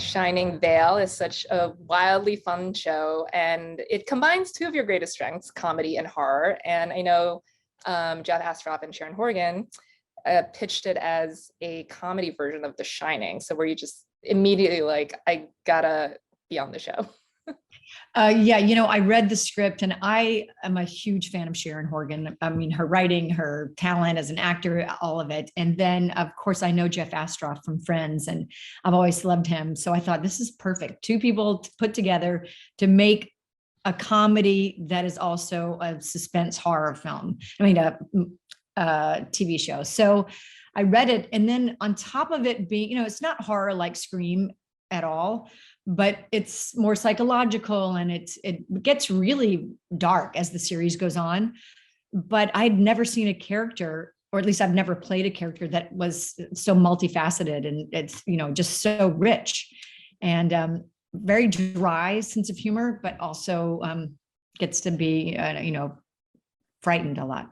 Shining Vale is such a wildly fun show, and it combines two of your greatest strengths, comedy and horror. And I know Jeff Astroff and Sharon Horgan pitched it as a comedy version of The Shining. So were you just immediately like, I gotta be on the show? Yeah, I read the script and I am a huge fan of Sharon Horgan. I mean, her writing, her talent as an actor, all of it. And then, of course, I know Jeff Astroff from Friends, and I've always loved him. So I thought this is perfect. Two people to put together to make a comedy that is also a suspense horror film. I mean, a TV show. So I read it. And then on top of it being, it's not horror like Scream at all, but it's more psychological, and it gets really dark as the series goes on. But I'd never seen a character, or at least I've never played a character that was so multifaceted, and it's, just so rich and very dry sense of humor, but also gets to be, frightened a lot.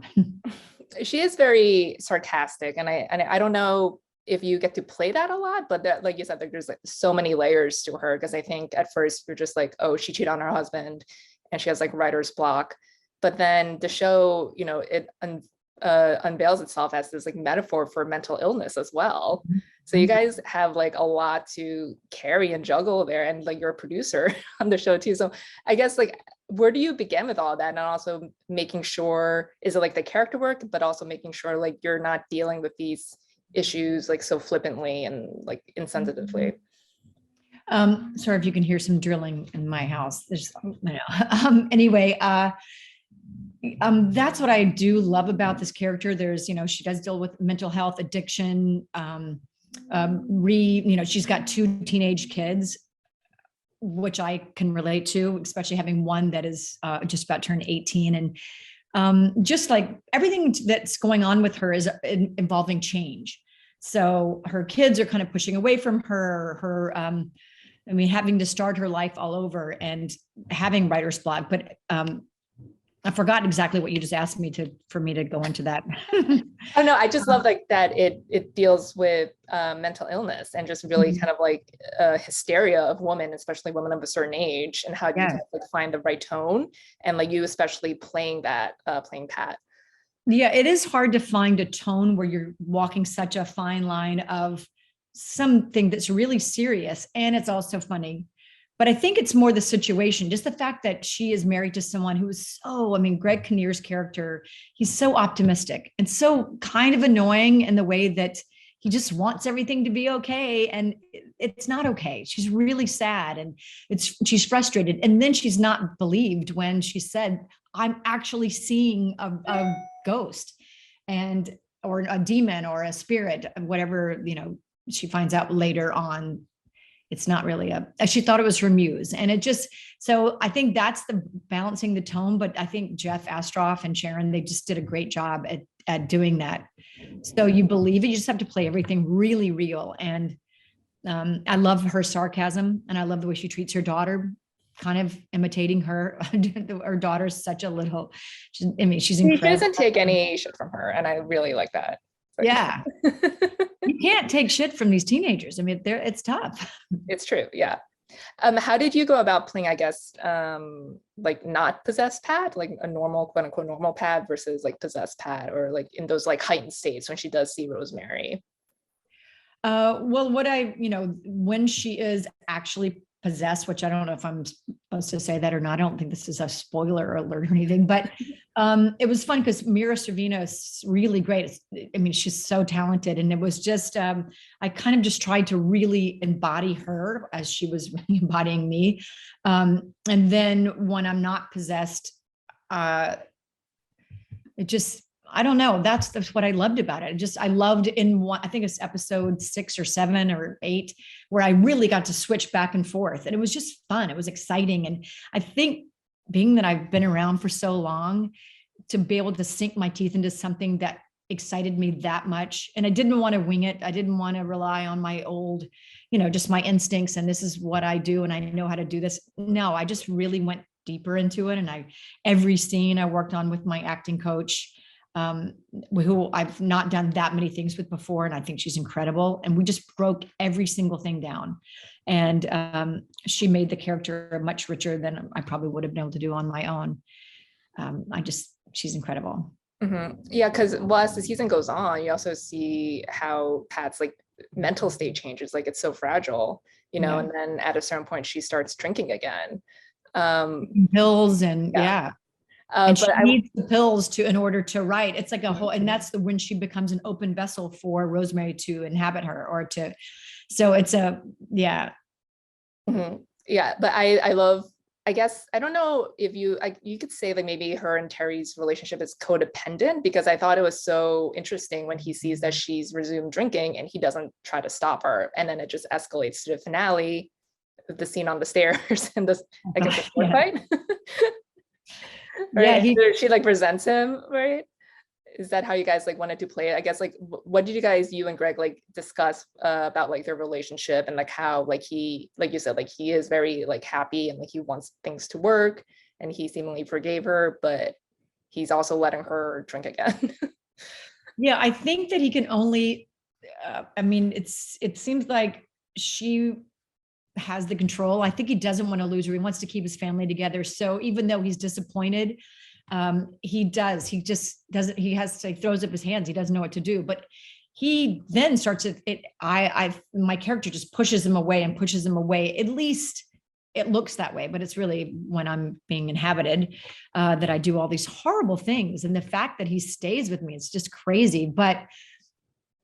She is very sarcastic, and I don't know if you get to play that a lot, but that, like you said, there's like so many layers to her, because I think at first you're just like, oh, she cheated on her husband and she has like writer's block. But then the show, it unveils itself as this like metaphor for mental illness as well. So you guys have like a lot to carry and juggle there, and like you're a producer on the show too. So I guess like, where do you begin with all that? And also making sure, is it like the character work, but also making sure like you're not dealing with these issues like so flippantly and like insensitively? Sorry if you can hear some drilling in my house. There's, anyway, that's what I do love about this character. There's, she does deal with mental health, addiction, she's got two teenage kids, which I can relate to, especially having one that is just about to turn 18. And just like everything that's going on with her is involving change. So her kids are kind of pushing away from her, having to start her life all over and having writer's block. But I forgot exactly what you just asked me for me to go into that. Oh no, I just love like that it deals with mental illness and just really kind of like hysteria of women, especially women of a certain age, and how do you kind of like find the right tone, and like you especially playing Pat. Yeah, it is hard to find a tone where you're walking such a fine line of something that's really serious and it's also funny. But I think it's more the situation, just the fact that she is married to someone who is Greg Kinnear's character, he's so optimistic and so kind of annoying in the way that he just wants everything to be okay. And it's not okay. She's really sad and she's frustrated. And then she's not believed when she said, I'm actually seeing a ghost or a demon or a spirit, whatever, she finds out later on. It's not really she thought it was her muse. And so I think that's the balancing the tone, but I think Jeff Astroff and Sharon, they just did a great job at doing that. So you believe it, you just have to play everything really real. And I love her sarcasm, and I love the way she treats her daughter, kind of imitating her. Her daughter's such a little, she's incredible. She doesn't take any shit from her, and I really like that. Yeah. You can't take shit from these teenagers. It's tough. It's true. Yeah. How did you go about playing, I guess, like not possessed Pat, like a normal, quote unquote, normal Pat versus like possessed Pat, or like in those like heightened states when she does see Rosemary? Well, when she is actually possessed, which I don't know if I'm supposed to say that or not. I don't think this is a spoiler alert or anything, but it was fun because Mira Sorvino is really great. She's so talented. And it was just, I kind of just tried to really embody her as she was embodying me. And then when I'm not possessed, I don't know. That's what I loved about it. I loved in one, I think it's episode 6 or 7 or 8, where I really got to switch back and forth. And it was just fun. It was exciting. And I think being that I've been around for so long, to be able to sink my teeth into something that excited me that much. And I didn't want to wing it. I didn't want to rely on my old, just my instincts. And this is what I do. And I know how to do this. No, I just really went deeper into it. And every scene I worked on with my acting coach, who I've not done that many things with before. And I think she's incredible. And we just broke every single thing down. And she made the character much richer than I probably would have been able to do on my own. She's incredible. Yeah, because as the season goes on, you also see how Pat's like mental state changes. Like it's so fragile, Yeah. and then at a certain point she starts drinking again. Pills and yeah. And she But needs the pills in order to write. It's like a whole, and that's when she becomes an open vessel for Rosemary to inhabit her so it's yeah. Yeah, but I love, I guess, I don't know if you could say like maybe her and Terry's relationship is codependent, because I thought it was so interesting when he sees that she's resumed drinking and he doesn't try to stop her. And then it just escalates to the finale, the scene on the stairs and this, I guess, the sword fight. Right? Yeah, she like resents him, right? Is that how you guys like wanted to play it? I guess like what did you and Greg like discuss about like their relationship, and like how like he, like you said, like he is very like happy and like he wants things to work and he seemingly forgave her, but he's also letting her drink again. Yeah, I think that he can only I mean it seems like she has the control. I think he doesn't want to lose her. He wants to keep his family together. So even though he's disappointed, he just doesn't, he throws up his hands. He doesn't know what to do, but he then starts my character just pushes him away and pushes him away. At least it looks that way, but it's really when I'm being inhabited, that I do all these horrible things. And the fact that he stays with me, it's just crazy. But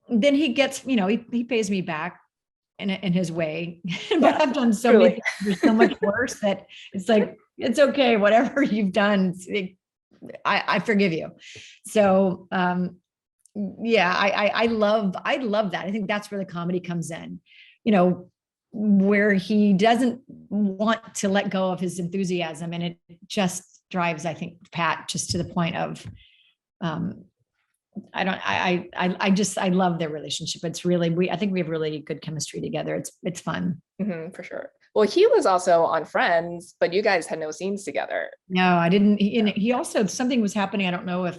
then he gets, he pays me back in his way, but I've done so many things so much worse that it's like, it's okay, whatever you've done, I forgive you. So yeah, I love that. I think that's where the comedy comes in, where he doesn't want to let go of his enthusiasm, and it just drives, I think, Pat just to the point of I love their relationship. It's really, I think we have really good chemistry together. It's fun. For sure. Well, he was also on Friends, but you guys had no scenes together. No, I didn't. He also, something was happening. I don't know if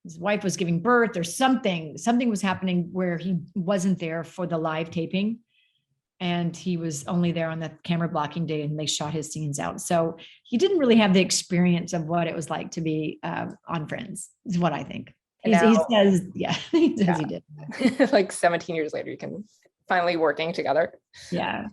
his wife was giving birth or something was happening where he wasn't there for the live taping, and he was only there on the camera blocking day, and they shot his scenes out. So he didn't really have the experience of what it was like to be on Friends, is what I think. He says, yeah, he says he did. Like 17 years later, you can finally working together. Yeah.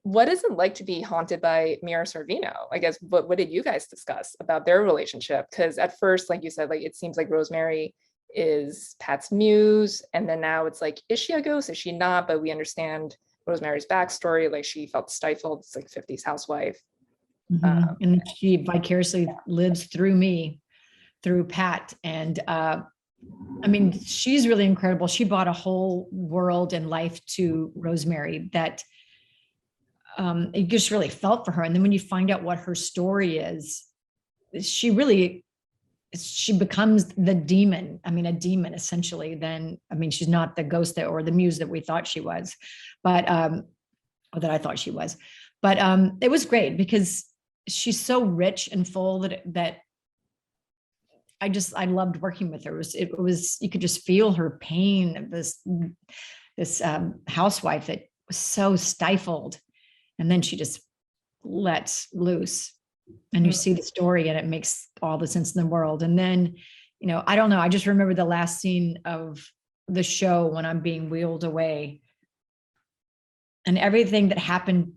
What is it like to be haunted by Mira Sorvino? I guess, what did you guys discuss about their relationship? Because at first, like you said, like it seems like Rosemary is Pat's muse, and then now it's like, is she a ghost? Is she not? But we understand Rosemary's backstory, like she felt stifled. It's like 50s housewife. And she vicariously lives through me, through Pat. And I mean, she's really incredible. She brought a whole world and life to Rosemary that it just really felt for her. And then when you find out what her story is, she becomes the demon. I mean, a demon essentially. Then, I mean, she's not the ghost or the muse that we thought she was, but or that I thought she was. But it was great because she's so rich and full that I loved working with her. It was you could just feel her pain of this housewife that was so stifled, and then she just lets loose, and you see the story, and it makes all the sense in the world. And then, I don't know. I just remember the last scene of the show when I'm being wheeled away, and everything that happened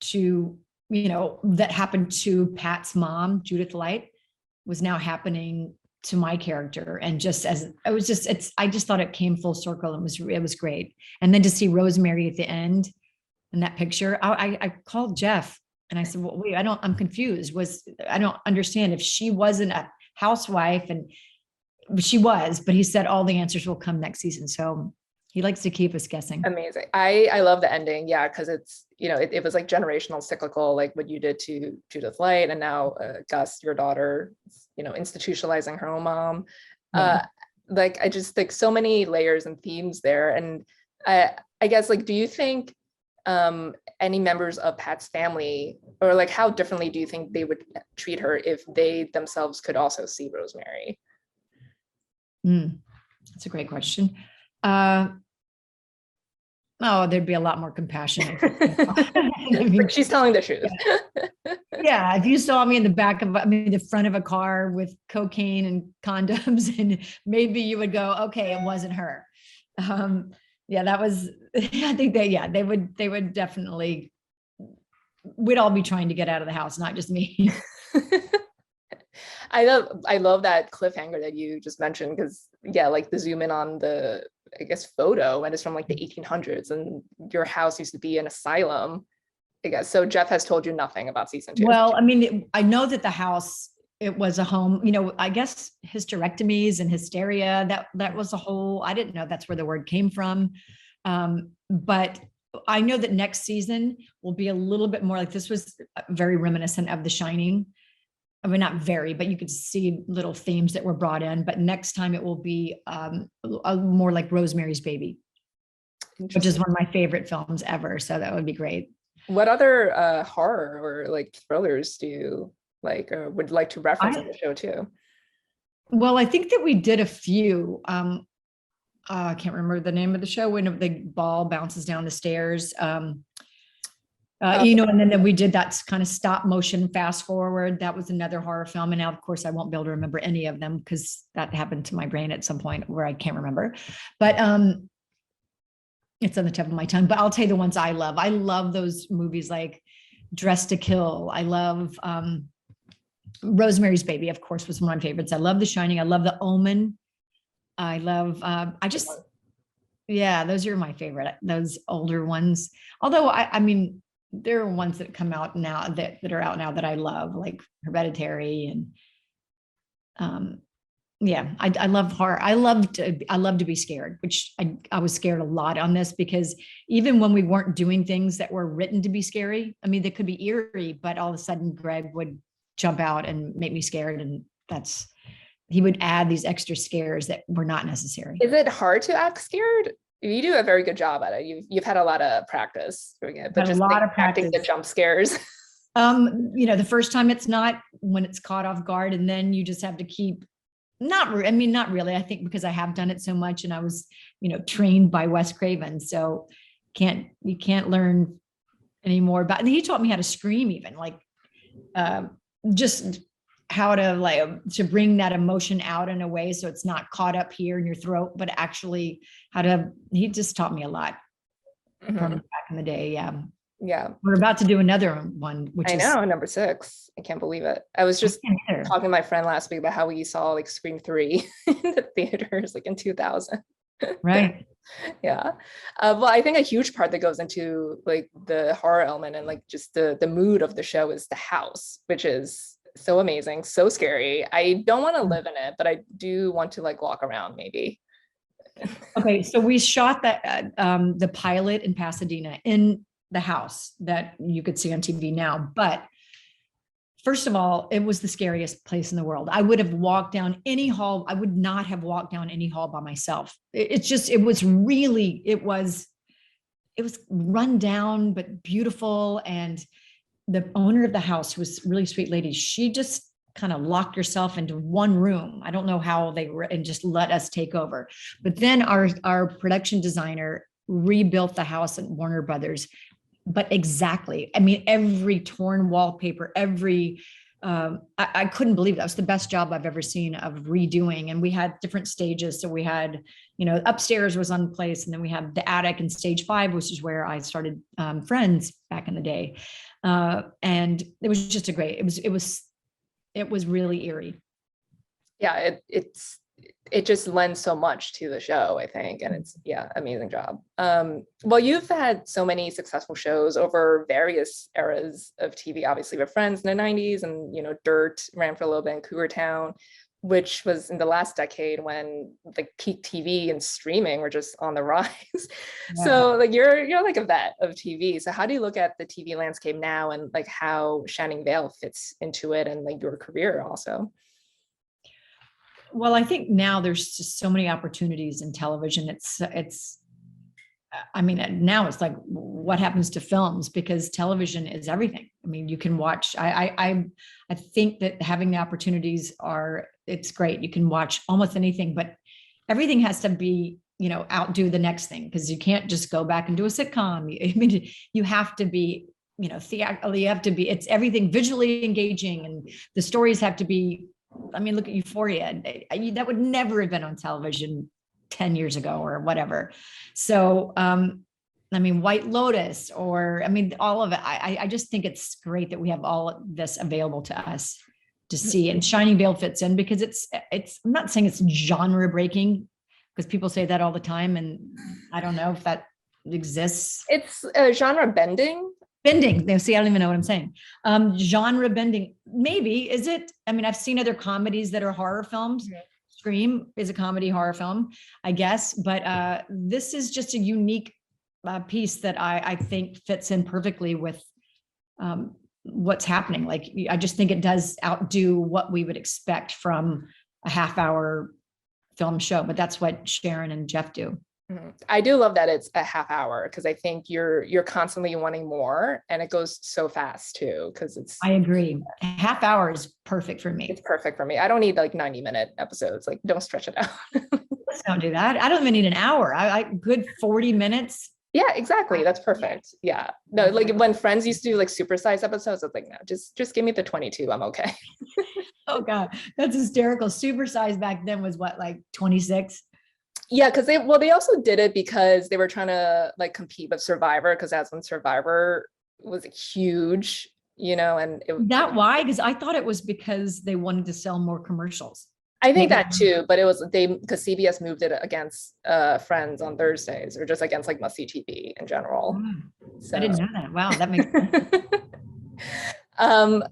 to Pat's mom, Judith Light, was now happening to my character. And I just thought it came full circle, and it was great. And then to see Rosemary at the end in that picture, I called Jeff and I said, well, wait, I'm confused. I don't understand if she wasn't a housewife, and she was, but he said all the answers will come next season. So he likes to keep us guessing. Amazing. I love the ending. Yeah. Cause it's, it was like generational cyclical, like what you did to Judith Light, and now Gus, your daughter, institutionalizing her own mom. Yeah. Like, I just think so many layers and themes there. And I guess, like, do you think any members of Pat's family, or like how differently do you think they would treat her if they themselves could also see Rosemary? That's a great question. Oh, there'd be a lot more compassion, I think. I mean, She's telling the truth. yeah, if you saw me in the back of, I mean, the front of a car with cocaine and condoms, and maybe you would go, okay, it wasn't her. Um, yeah, that was, I think they would definitely, we'd all be trying to get out of the house, not just me. I love that cliffhanger that you just mentioned, because yeah, like the zoom in on the, I guess, photo, and it's from like the 1800s, and your house used to be an asylum, I guess. So Jeff has told you nothing about season 2. Well, I mean, I know that the house, it was a home, I guess hysterectomies and hysteria, that was a whole, I didn't know that's where the word came from. But I know that next season will be a little bit more like, this was very reminiscent of The Shining. I mean, not very, but you could see little themes that were brought in. But next time it will be more like Rosemary's Baby, which is one of my favorite films ever. So that would be great. What other horror or like thrillers do you like, or would like to reference in the show too? Well, I think that we did a few. I can't remember the name of the show, when the ball bounces down the stairs. And then we did that kind of stop motion fast forward. That was another horror film. And now, of course, I won't be able to remember any of them because that happened to my brain at some point where I can't remember. But it's on the tip of my tongue. But I'll tell you the ones I love. I love those movies like Dressed to Kill. I love Rosemary's Baby, of course, was one of my favorites. I love The Shining. I love The Omen. I love, those are my favorite, those older ones. Although I mean, there are ones that come out now that are out now that I love, like Hereditary, and I love horror. I love to be scared, which I was scared a lot on this, because even when we weren't doing things that were written to be scary, I mean, they could be eerie, but all of a sudden Greg would jump out and make me scared. And he would add these extra scares that were not necessary. Is it hard to act scared? You do a very good job at it. You've had a lot of practice doing it, but just a lot of practicing the jump scares. The first time it's not, when it's caught off guard, and then you just have to keep, not really. I think because I have done it so much, and I was, trained by Wes Craven, so you can't learn anymore. But he taught me how to scream, even like just how to bring that emotion out in a way so it's not caught up here in your throat, but actually he just taught me a lot from back in the day. Yeah. We're about to do another one, which I know, number 6. I can't believe it. I was just talking to my friend last week about how we saw like Scream 3 in the theaters like in 2000. Right. Yeah. Well, I think a huge part that goes into like the horror element and like just the mood of the show is the house, which is so amazing, so scary. I don't want to live in it, but I do want to like walk around maybe. Okay, so we shot the pilot in Pasadena in the house that you could see on TV now. But first of all, it was the scariest place in the world. I would have walked down any hall. I would not have walked down any hall by myself. It was run down, but beautiful. And the owner of the house, who was a really sweet lady, she just kind of locked herself into one room. I don't know how and just let us take over. But then our production designer rebuilt the house at Warner Brothers. But exactly, I mean, every torn wallpaper, I couldn't believe that was the best job I've ever seen of redoing. And we had different stages. So we had, upstairs was one place, and then we had the attic and stage 5, which is where I started Friends back in the day. And it was just it was really eerie. Yeah, it just lends so much to the show, I think. And it's, amazing job. Well, you've had so many successful shows over various eras of TV, obviously with Friends in the 90s, and, Dirt ran for a little bit in Cougar Town, which was in the last decade when like peak TV and streaming were just on the rise. Yeah. So like you're like a vet of TV. So how do you look at the TV landscape now, and like how Shining Vale fits into it, and like your career also? Well, I think now there's just so many opportunities in television. Now it's like, what happens to films? Because television is everything. I mean, you can watch, I think that having the opportunities it's great. You can watch almost anything, but everything has to be, outdo the next thing, because you can't just go back and do a sitcom. I mean, you have to be, theatrical, you have to be, it's everything visually engaging, and the stories have to be, I mean, look at Euphoria. That would never have been on television 10 years ago or whatever. So, I mean, White Lotus, or, I mean, all of it. I just think it's great that we have all of this available to us to see. And Shining Vale fits in because it's, I'm not saying it's genre breaking, because people say that all the time. And I don't know if that exists. It's genre bending. Bending. They see, I don't even know what I'm saying. Genre bending. Maybe, is it? I mean, I've seen other comedies that are horror films. Mm-hmm. Scream is a comedy horror film, I guess. But this is just a unique piece that I think fits in perfectly with what's happening. Like, I just think it does outdo what we would expect from a half-hour film show, but that's what Sharon and Jeff do. Mm-hmm. I do love that it's a half hour, because I think you're constantly wanting more, and it goes so fast too, because it's. I agree. A half hour is perfect for me. It's perfect for me. I don't need like 90-minute episodes. Like, don't stretch it out. Let's don't do that. I don't even need an hour. I good 40 minutes. Yeah, exactly. That's perfect. Yeah. No, like when Friends used to do like supersized episodes, I was like, no, just give me the 22. I'm okay. Oh God, that's hysterical. Supersized back then was what, like 26? Yeah, because they also did it because they were trying to like compete with Survivor, because that's when Survivor was huge, and why? Because I thought it was because they wanted to sell more commercials. I think that too, but it was because CBS moved it against Friends on Thursdays, or just against like must-see TV in general. So. I didn't know that. Wow, that makes sense.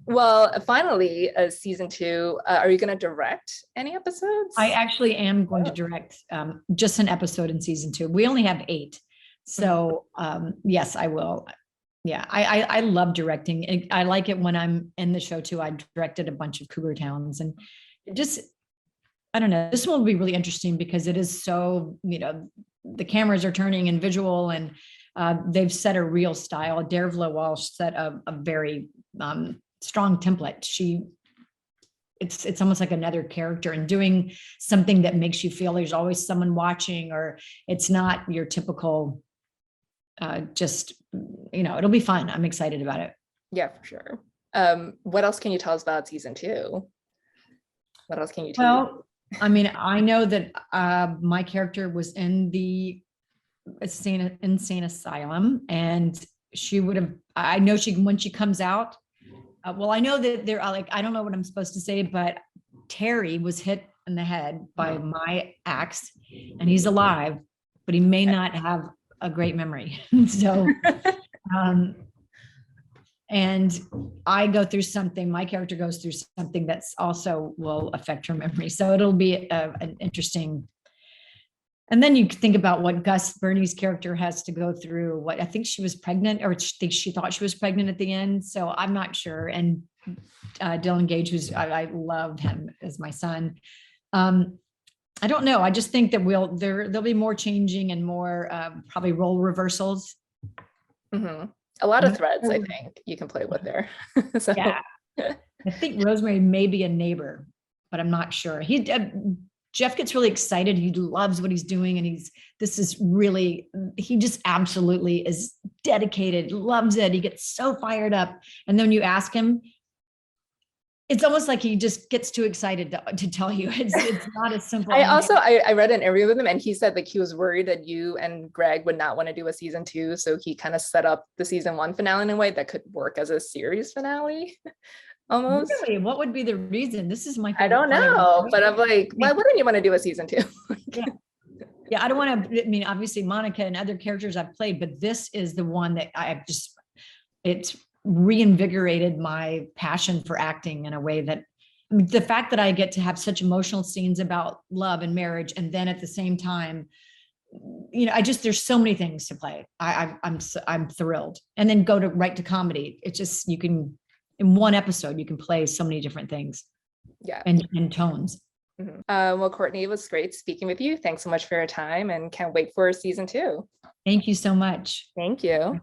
Well, finally, season 2, are you going to direct any episodes? I actually am going to direct just an episode in season 2. We only have 8. So yes, I will. Yeah, I love directing. I like it when I'm in the show too. I directed a bunch of cougar towns, and just, I don't know, this one will be really interesting because it is so, the cameras are turning and visual, and they've set a real style. Dervla Walsh set a very strong template. It's almost like another character, and doing something that makes you feel there's always someone watching, or it's not your typical, it'll be fun. I'm excited about it. Yeah, for sure. What else can you tell us about season 2? What else can you tell? Well, I mean, I know that my character was in the insane asylum, and she would have, I know when she comes out, well, I know that they're like, I don't know what I'm supposed to say, but Terry was hit in the head by my axe, and he's alive, but he may not have a great memory. So, and I go through something, my character goes through something that's also will affect her memory. So it'll be an interesting. And then you think about what Gus Bernie's character has to go through. What, I think she was pregnant, or she thought she was pregnant at the end. So I'm not sure. And Dylan Gage, who's, I loved him as my son. I don't know. I just think that there'll be more changing and more probably role reversals. Mm-hmm. A lot of threads, I think, you can play with there. So. Yeah, I think Rosemary may be a neighbor, but I'm not sure. Jeff gets really excited. He loves what he's doing, and he just absolutely is dedicated, loves it. He gets so fired up, and then you ask him, it's almost like he just gets too excited to tell you. It's not as simple. I read an interview with him, and he said like he was worried that you and Greg would not want to do a season 2. So he kind of set up the season 1 finale in a way that could work as a series finale. Almost. Really? What would be the reason? This is my favorite. I don't know, but I'm like, why wouldn't you want to do a season 2? Yeah, I don't want to, I mean, obviously Monica and other characters I've played, but this is the one that it's reinvigorated my passion for acting in a way that, I mean, the fact that I get to have such emotional scenes about love and marriage, and then at the same time, there's so many things to play. I'm thrilled. And then go right to comedy. It's just, you can, in one episode, you can play so many different things. Yeah. And tones. Mm-hmm. Well, Courtney, it was great speaking with you. Thanks so much for your time, and can't wait for season 2. Thank you so much. Thank you.